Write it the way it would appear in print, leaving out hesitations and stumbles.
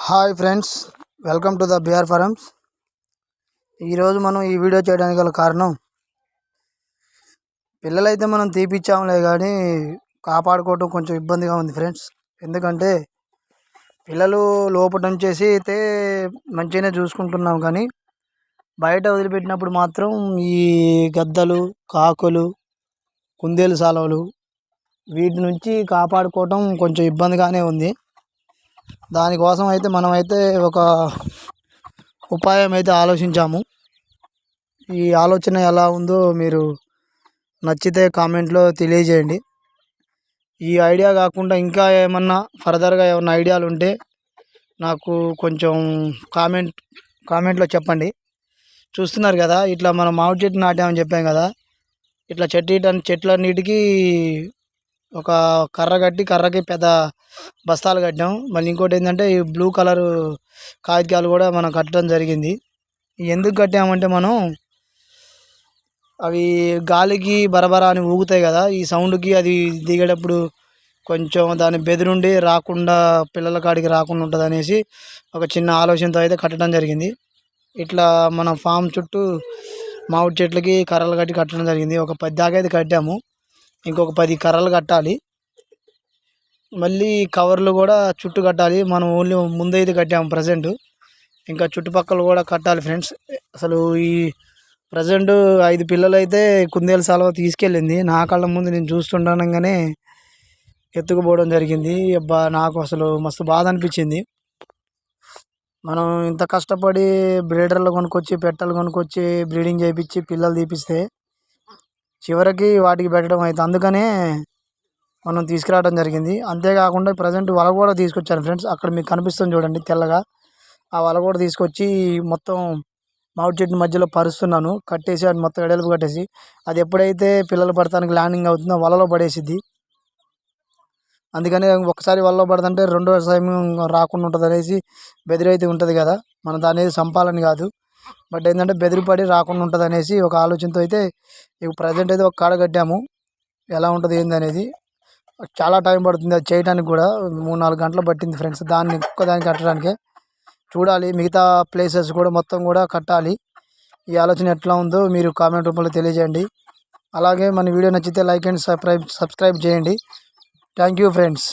Hi friends, welcome to the BR farms. ఈరోజు మనం ఈ వీడియో చేయడానికి గల కారణం, పిల్లలైతే మనం తీపిచ్చాములే కానీ కాపాడుకోవటం కొంచెం ఇబ్బందిగా ఉంది ఫ్రెండ్స్. ఎందుకంటే పిల్లలు లోపల నుంచేసి అయితే మంచిగానే చూసుకుంటున్నాం, కానీ బయట వదిలిపెట్టినప్పుడు మాత్రం ఈ గద్దలు, కాకులు, కుందేలు సాలవలు వీటి నుంచి కాపాడుకోవటం కొంచెం ఇబ్బందిగానే ఉంది. దానికోసం అయితే మనమైతే ఒక ఉపాయం అయితే ఆలోచించాము. ఈ ఆలోచన ఎలా ఉందో మీరు నచ్చితే కామెంట్లో తెలియజేయండి. ఈ ఐడియా కాకుండా ఇంకా ఏమన్నా ఫర్దర్గా ఏమన్నా ఐడియాలు ఉంటే నాకు కొంచెం కామెంట్లో చెప్పండి. చూస్తున్నారు కదా, ఇట్లా మనం మామిడి చెట్టు నాటామని చెప్పాం కదా, ఇట్లా చెట్లన్నిటికీ ఒక కర్ర కట్టి, కర్రకి పెద్ద బస్తాలు కట్టాం. మళ్ళీ ఇంకోటి ఏంటంటే ఈ బ్లూ కలరు కాగితాలు కూడా మనం కట్టడం జరిగింది. ఎందుకు కట్టామంటే మనం అవి గాలికి బరబరా అని ఊగుతాయి కదా, ఈ సౌండ్కి అది దిగేటప్పుడు కొంచెం దాని బెదిరుండి రాకుండా, పిల్లల కాడికి రాకుండా ఉంటుంది అనేసి ఒక చిన్న ఆలోచనతో అయితే కట్టడం జరిగింది. ఇట్లా మన ఫామ్ చుట్టూ మామిడి చెట్లకి కర్రలు కట్టి కట్టడం జరిగింది. ఒక 10 దాకా అయితే కట్టాము, ఇంకొక 10 కర్రలు కట్టాలి. మళ్ళీ కవర్లు కూడా చుట్టూ కట్టాలి. మనం ఓన్లీ ముందైతే కట్టాము ప్రజెంట్, ఇంకా చుట్టుపక్కల కూడా కట్టాలి ఫ్రెండ్స్. అసలు ఈ ప్రజెంట్ 5 పిల్లలు అయితే కుందేలు సాల్వ తీసుకెళ్ళింది. నా కళ్ళ ముందు నేను చూస్తుండగానే ఎత్తుకుపోవడం జరిగింది. అబ్బా, నాకు అసలు మస్తు బాధ అనిపించింది. మనం ఇంత కష్టపడి బ్రీడర్లు కొనుక్కొచ్చి, పెట్టలు కొనుక్కొచ్చి, బ్రీడింగ్ చేయించి పిల్లలు తీపిస్తే చివరికి వాటికి పెట్టడం అయితే, అందుకనే మనం తీసుకురావడం జరిగింది. అంతేకాకుండా ప్రజెంట్ వల కూడా తీసుకొచ్చాను ఫ్రెండ్స్. అక్కడ మీకు కనిపిస్తుంది చూడండి తెల్లగా, ఆ వల కూడా తీసుకొచ్చి మొత్తం మామిడి చెట్టు మధ్యలో పరుస్తున్నాను. కట్టేసి అది మొత్తం ఎడల్పు కట్టేసి, అది ఎప్పుడైతే పిల్లలు పడటానికి ల్యాండింగ్ అవుతుందో వలలో పడేసిద్ది. అందుకని ఒకసారి వలలో పడుతుంటే రెండో సమయం రాకుండా ఉంటుంది అనేసి బెదిరైతే ఉంటుంది కదా, మనం దాని చంపాలని కాదు, బట్ ఏంటంటే బెదిరిపడి రాకుండా ఉంటుంది అనేసి ఒక ఆలోచనతో అయితే ఇప్పుడు ప్రజెంట్ అయితే ఒక కాడ కట్టాము. ఎలా ఉంటుంది ఏంది అనేది చాలా టైం పడుతుంది అది చేయడానికి కూడా. 3-4 గంటలు పట్టింది ఫ్రెండ్స్ దాన్ని ఒక్కదాన్ని కట్టడానికే. చూడాలి, మిగతా ప్లేసెస్ కూడా మొత్తం కూడా కట్టాలి. ఈ ఆలోచన ఎట్లా ఉందో మీరు కామెంట్ రూపంలో తెలియజేయండి. అలాగే మన వీడియో నచ్చితే లైక్ అండ్ సబ్స్క్రైబ్ చేయండి. Thank you friends.